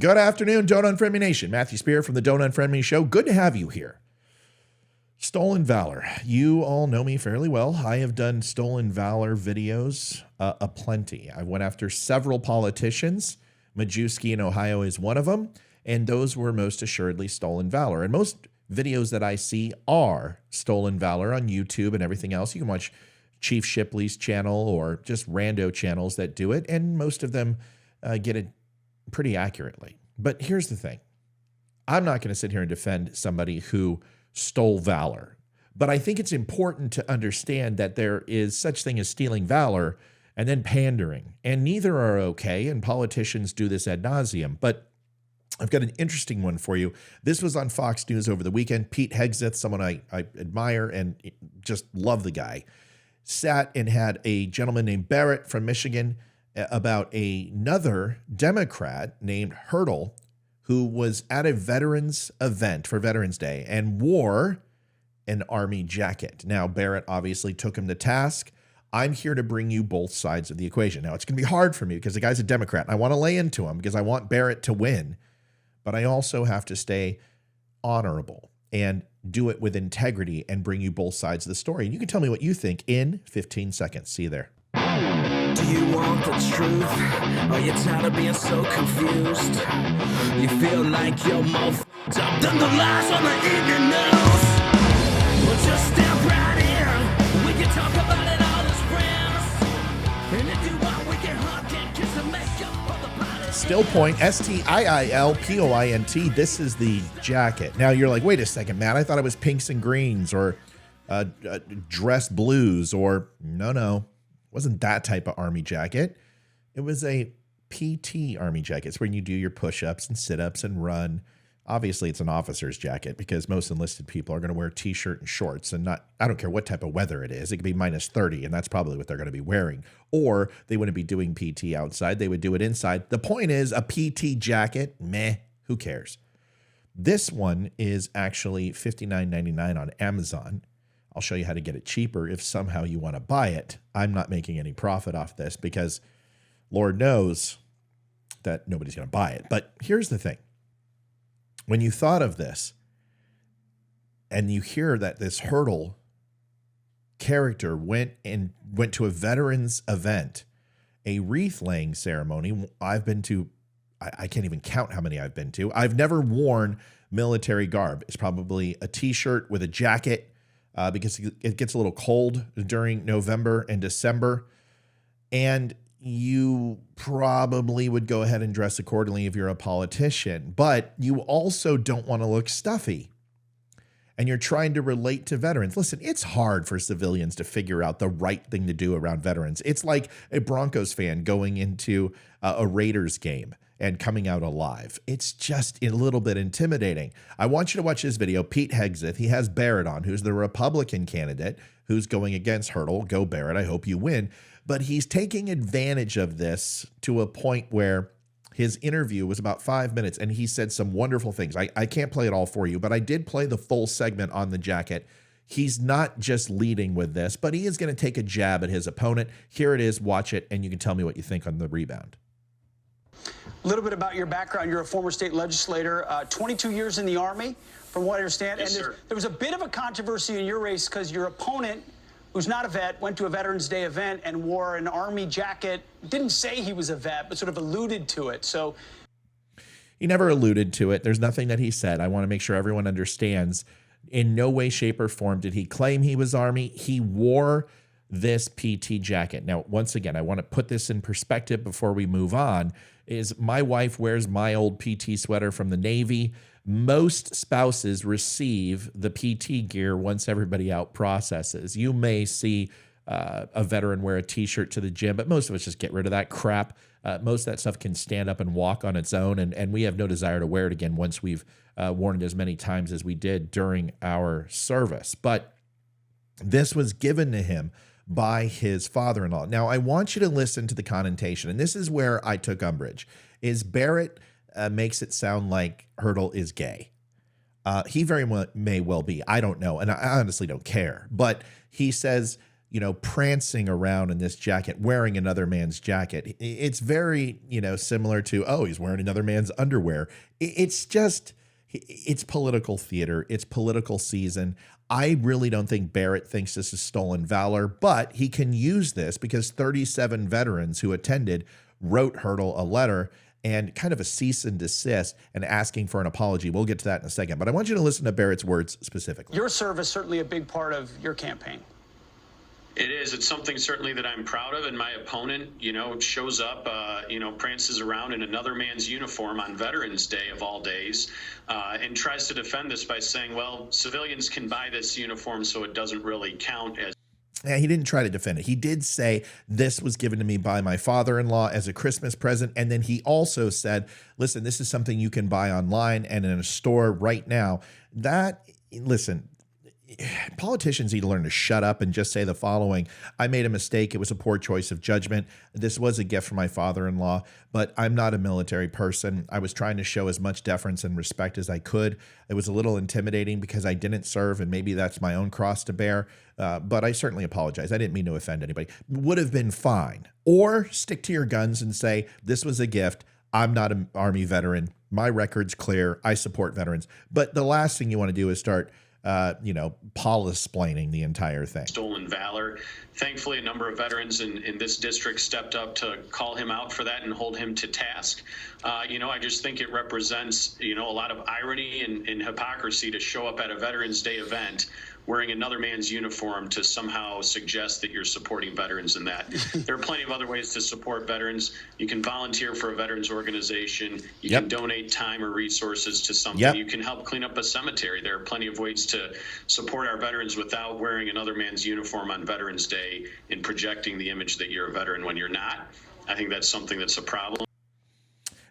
Good afternoon, Don't Unfriend Me Nation. Matthew Spear from the Don't Unfriend Me Show. Good to have you here. Stolen valor. You all know me fairly well. I have done stolen valor videos aplenty. I went after several politicians. Majewski in Ohio is one of them, and those were most assuredly stolen valor. And most videos that I see are stolen valor on YouTube and everything else. You can watch Chief Shipley's channel or just rando channels that do it, and most of them get it pretty accurately. But here's the thing. I'm not going to sit here and defend somebody who stole valor, but I think it's important to understand that there is such thing as stealing valor and then pandering, and neither are okay, and politicians do this ad nauseum. But I've got an interesting one for you. This was on Fox News over the weekend. Pete Hegseth, someone I admire and just love the guy, sat and had a gentleman named Barrett from Michigan about another Democrat named Hertel, who was at a veterans event for Veterans Day and wore an army jacket. Now, Barrett obviously took him to task. I'm here to bring you both sides of the equation. Now, it's going to be hard for me because the guy's a Democrat, and I want to lay into him because I want Barrett to win, but I also have to stay honorable and do it with integrity and bring you both sides of the story. And you can tell me what you think in 15 seconds. See you there. Do you want the truth? Are you tired of being so confused? You feel like you're more f***ed up than the lies on the evening news. Well, just step right in. We can talk about it all as friends. And if you want, we can hug and kiss and make up for the party. Still point, STIILPOINT. This is the jacket. Now you're like, wait a second, Matt. I thought it was pinks and greens or dress blues or no. Wasn't that type of army jacket. It was a PT army jacket. It's where you do your push-ups and sit-ups and run. Obviously, it's an officer's jacket because most enlisted people are going to wear a t-shirt and shorts and not, I don't care what type of weather it is. It could be minus 30, and that's probably what they're going to be wearing. Or they wouldn't be doing PT outside. They would do it inside. The point is, a PT jacket, meh, who cares? This one is actually $59.99 on Amazon. I'll show you how to get it cheaper if somehow you want to buy it. I'm not making any profit off this because Lord knows that nobody's going to buy it. But here's the thing. When you thought of this and you hear that this Hertel character went to a veterans event, a wreath laying ceremony, I've been to, I can't even count how many I've been to. I've never worn military garb. It's probably a t-shirt with a jacket, because it gets a little cold during November and December. And you probably would go ahead and dress accordingly if you're a politician. But you also don't want to look stuffy. And you're trying to relate to veterans. Listen, it's hard for civilians to figure out the right thing to do around veterans. It's like a Broncos fan going into a Raiders game and coming out alive. It's just a little bit intimidating. I want you to watch this video. Pete Hegseth, he has Barrett on, who's the Republican candidate who's going against Hertel. Go Barrett, I hope you win. But he's taking advantage of this to a point where his interview was about 5 minutes and he said some wonderful things. I can't play it all for you, but I did play the full segment on the jacket. He's not just leading with this, but he is going to take a jab at his opponent. Here it is. Watch it, and you can tell me what you think on the rebound. A little bit about your background. You're a former state legislator, 22 years in the Army, from what I understand. Yes, and sir. There was a bit of a controversy in your race because your opponent, who's not a vet, went to a Veterans Day event and wore an Army jacket. Didn't say he was a vet, but sort of alluded to it. So he never alluded to it. There's nothing that he said. I want to make sure everyone understands. In no way, shape, or form did he claim he was Army. He wore this PT jacket. Now, once again, I want to put this in perspective before we move on, is my wife wears my old PT sweater from the Navy. Most spouses receive the PT gear once everybody out processes. You may see a veteran wear a t-shirt to the gym, but most of us just get rid of that crap. Most of that stuff can stand up and walk on its own, and we have no desire to wear it again once we've worn it as many times as we did during our service. But this was given to him by his father-in-law. Now, I want you to listen to the connotation, and this is where I took umbrage, is Barrett makes it sound like Hertel is gay. He very may well be. I don't know, and I honestly don't care. But he says prancing around in this jacket, wearing another man's jacket. It's very, similar to, oh, he's wearing another man's underwear. It's just, it's political theater. It's political season. I really don't think Barrett thinks this is stolen valor, but he can use this because 37 veterans who attended wrote Hertel a letter and kind of a cease and desist and asking for an apology. We'll get to that in a second, but I want you to listen to Barrett's words specifically. Your service certainly a big part of your campaign. It is. It's something certainly that I'm proud of. And my opponent, shows up, prances around in another man's uniform on Veterans Day of all days, and tries to defend this by saying, well, civilians can buy this uniform, so it doesn't really count as. Yeah, he didn't try to defend it. He did say this was given to me by my father-in-law as a Christmas present. And then he also said, listen, this is something you can buy online and in a store right now. Listen, politicians need to learn to shut up and just say the following: I made a mistake. It was a poor choice of judgment. This was a gift from my father-in-law, but I'm not a military person. I was trying to show as much deference and respect as I could. It was a little intimidating because I didn't serve, and maybe that's my own cross to bear. But I certainly apologize. I didn't mean to offend anybody. Would have been fine. Or stick to your guns and say, this was a gift. I'm not an Army veteran. My record's clear. I support veterans. But the last thing you want to do is start Paul-splaining the entire thing. Stolen valor. Thankfully, a number of veterans in this district stepped up to call him out for that and hold him to task. I just think it represents, a lot of irony and hypocrisy to show up at a Veterans Day event wearing another man's uniform to somehow suggest that you're supporting veterans in that. There are plenty of other ways to support veterans. You can volunteer for a veterans organization. You can donate time or resources to something. You can help clean up a cemetery. There are plenty of ways to support our veterans without wearing another man's uniform on Veterans Day and projecting the image that you're a veteran when you're not. I think that's something that's a problem.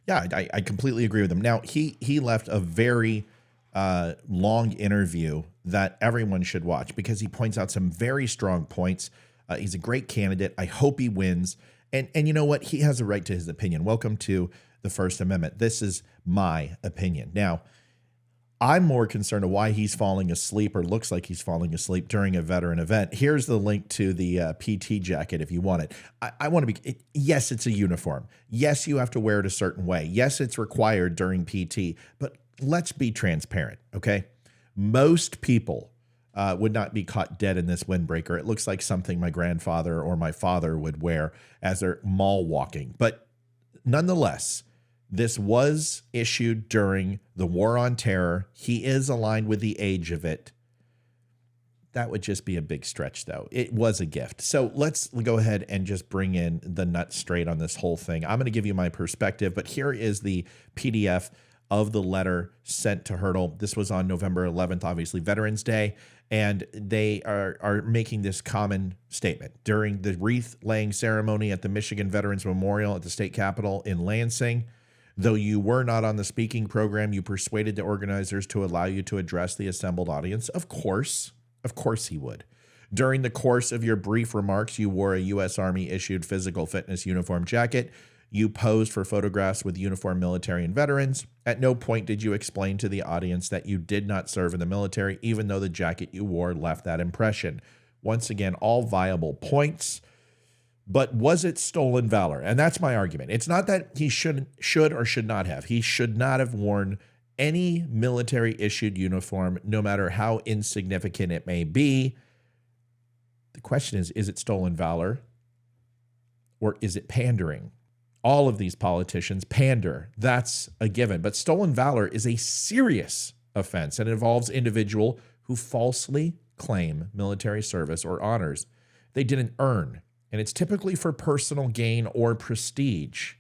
Yeah, I completely agree with him. Now, he left a very long interview that everyone should watch because he points out some very strong points. He's a great candidate. I hope he wins. And you know what? He has a right to his opinion. Welcome to the First Amendment. This is my opinion. Now, I'm more concerned of why he's falling asleep or looks like he's falling asleep during a veteran event. Here's the link to the PT jacket if you want it. I want to be, yes, it's a uniform. Yes, you have to wear it a certain way. Yes, it's required during PT, but let's be transparent, okay? Most people would not be caught dead in this windbreaker. It looks like something my grandfather or my father would wear as they're mall walking. But nonetheless, this was issued during the War on Terror. He is aligned with the age of it. That would just be a big stretch, though. It was a gift. So let's go ahead and just bring in the nuts straight on this whole thing. I'm going to give you my perspective, but here is the PDF of the letter sent to Hertel. This was on November 11th, obviously Veterans Day, and they are making this common statement. During the wreath-laying ceremony at the Michigan Veterans Memorial at the state capitol in Lansing, though you were not on the speaking program, you persuaded the organizers to allow you to address the assembled audience. Of course he would. During the course of your brief remarks, you wore a U.S. Army-issued physical fitness uniform jacket. You posed for photographs with uniformed military and veterans. At no point did you explain to the audience that you did not serve in the military, even though the jacket you wore left that impression. Once again, all viable points. But was it stolen valor? And that's my argument. It's not that he should or should not have. He should not have worn any military-issued uniform, no matter how insignificant it may be. The question is it stolen valor or is it pandering? All of these politicians pander. That's a given. But stolen valor is a serious offense and involves individuals who falsely claim military service or honors they didn't earn. And it's typically for personal gain or prestige.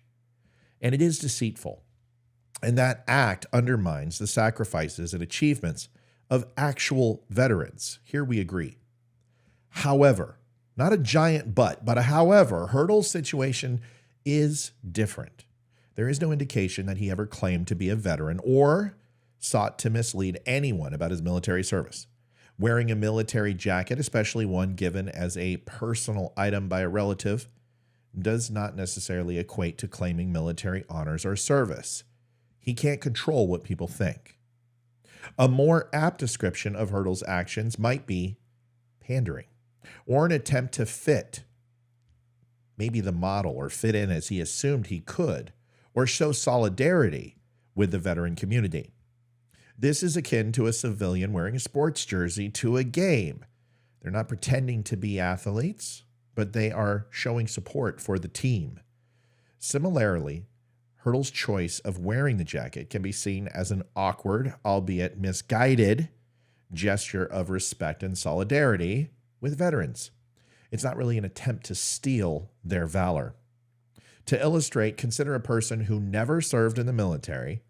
And it is deceitful. And that act undermines the sacrifices and achievements of actual veterans. Here we agree. However, not a giant but a however, Hertel's situation is different. There is no indication that he ever claimed to be a veteran or sought to mislead anyone about his military service. Wearing a military jacket, especially one given as a personal item by a relative, does not necessarily equate to claiming military honors or service. He can't control what people think. A more apt description of Hertel's actions might be pandering. or an attempt to fit maybe the model or fit in as he assumed he could, or show solidarity with the veteran community. This is akin to a civilian wearing a sports jersey to a game. They're not pretending to be athletes, but they are showing support for the team. Similarly, Hertel's choice of wearing the jacket can be seen as an awkward, albeit misguided, gesture of respect and solidarity with veterans. It's not really an attempt to steal their valor. To illustrate, consider a person who never served in the military,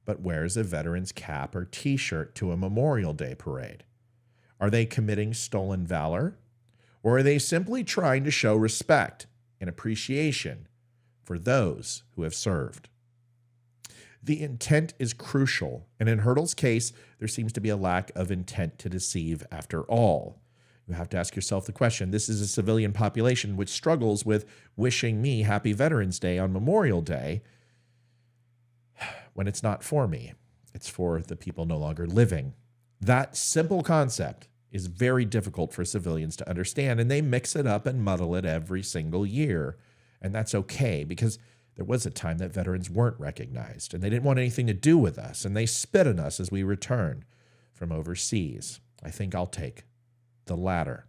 but wears a veteran's cap or t-shirt to a Memorial Day parade. Are they committing stolen valor, or are they simply trying to show respect and appreciation for those who have served? The intent is crucial, and in Hertel's case, there seems to be a lack of intent to deceive after all. You have to ask yourself the question, this is a civilian population which struggles with wishing me Happy Veterans Day on Memorial Day when it's not for me. It's for the people no longer living. That simple concept is very difficult for civilians to understand, and they mix it up and muddle it every single year. And that's okay, because there was a time that veterans weren't recognized, and they didn't want anything to do with us, and they spit on us as we returned from overseas. I think I'll take the latter.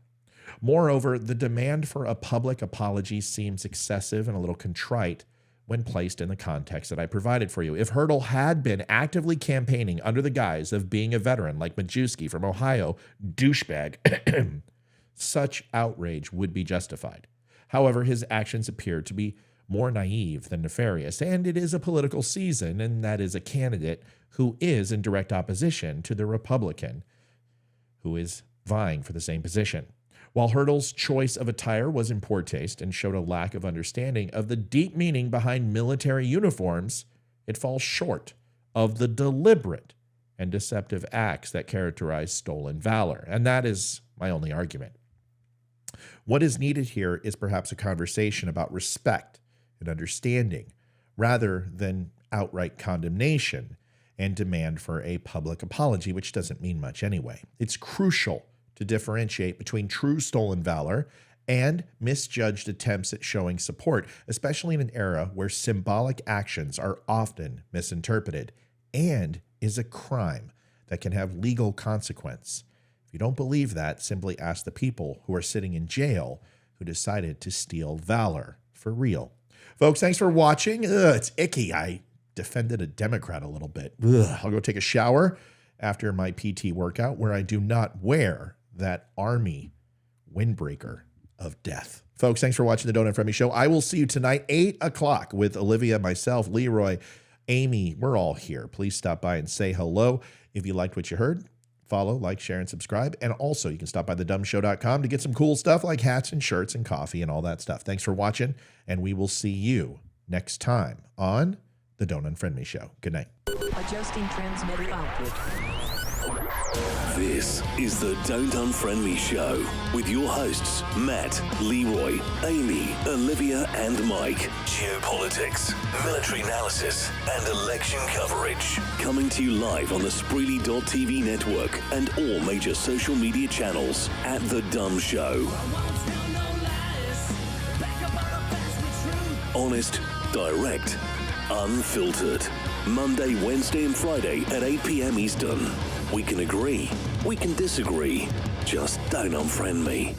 Moreover, the demand for a public apology seems excessive and a little contrite when placed in the context that I provided for you. If Hertel had been actively campaigning under the guise of being a veteran like Majewski from Ohio, douchebag, such outrage would be justified. However, his actions appear to be more naive than nefarious, and it is a political season, and that is a candidate who is in direct opposition to the Republican who is vying for the same position. While Hertel's choice of attire was in poor taste and showed a lack of understanding of the deep meaning behind military uniforms, it falls short of the deliberate and deceptive acts that characterize stolen valor. And that is my only argument. What is needed here is perhaps a conversation about respect and understanding rather than outright condemnation and demand for a public apology, which doesn't mean much anyway. It's crucial to differentiate between true stolen valor and misjudged attempts at showing support, especially in an era where symbolic actions are often misinterpreted and is a crime that can have legal consequence. If you don't believe that, simply ask the people who are sitting in jail who decided to steal valor for real. Folks, thanks for watching. It's icky. I defended a Democrat a little bit. I'll go take a shower after my PT workout where I do not wear that Army windbreaker of death. Folks, thanks for watching the Don't Unfriend Me Show. I will see you tonight, 8 o'clock, with Olivia, myself, Leroy, Amy. We're all here. Please stop by and say hello. If you liked what you heard, follow, like, share, and subscribe. And also, you can stop by thedumbshow.com to get some cool stuff like hats and shirts and coffee and all that stuff. Thanks for watching, and we will see you next time on the Don't Unfriend Me Show. Good night. Adjusting transmitter output. This is the Don't Unfriend Me Show with your hosts, Matt, Leroy, Amy, Olivia, and Mike. Geopolitics, military analysis, and election coverage. Coming to you live on the spreely.tv network and all major social media channels at The Dumb Show. Honest, direct, unfiltered. Monday, Wednesday, and Friday at 8 p.m. Eastern. We can agree, we can disagree. Just don't unfriend me.